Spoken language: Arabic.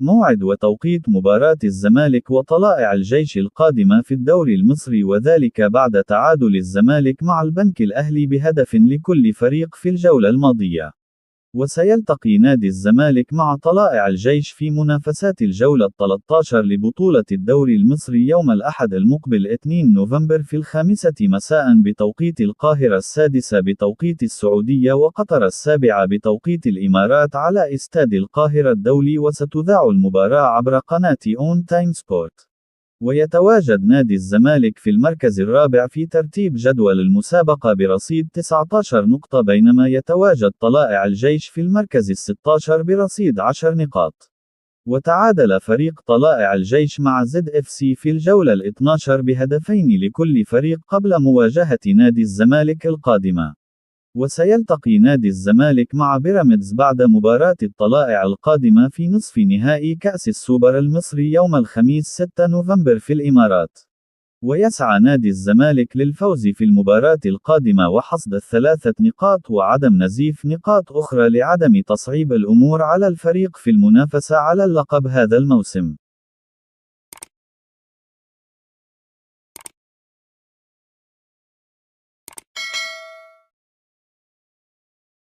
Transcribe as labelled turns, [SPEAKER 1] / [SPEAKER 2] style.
[SPEAKER 1] موعد وتوقيت مباراة الزمالك وطلائع الجيش القادمة في الدوري المصري، وذلك بعد تعادل الزمالك مع البنك الأهلي بهدف لكل فريق في الجولة الماضية. وسيلتقي نادي الزمالك مع طلائع الجيش في منافسات الجولة 13 لبطولة الدوري المصري يوم الأحد المقبل 2 نوفمبر في 5 مساء بتوقيت القاهرة، 6 بتوقيت السعودية، وقطر 7 بتوقيت الإمارات، على استاد القاهرة الدولي. وستذاع المباراة عبر قناة أون تايم سبورت. ويتواجد نادي الزمالك في المركز الرابع في ترتيب جدول المسابقة برصيد 19 نقطة، بينما يتواجد طلائع الجيش في المركز ال16 برصيد 10 نقاط. وتعادل فريق طلائع الجيش مع زد اف سي في الجولة ال12 بهدفين لكل فريق قبل مواجهة نادي الزمالك القادمة. وسيلتقي نادي الزمالك مع بيراميدز بعد مباراة الطلائع القادمة في نصف نهائي كأس السوبر المصري يوم الخميس 6 نوفمبر في الإمارات. ويسعى نادي الزمالك للفوز في المباراة القادمة وحصد ال3 نقاط وعدم نزيف نقاط أخرى لعدم تصعيب الأمور على الفريق في المنافسة على اللقب هذا الموسم.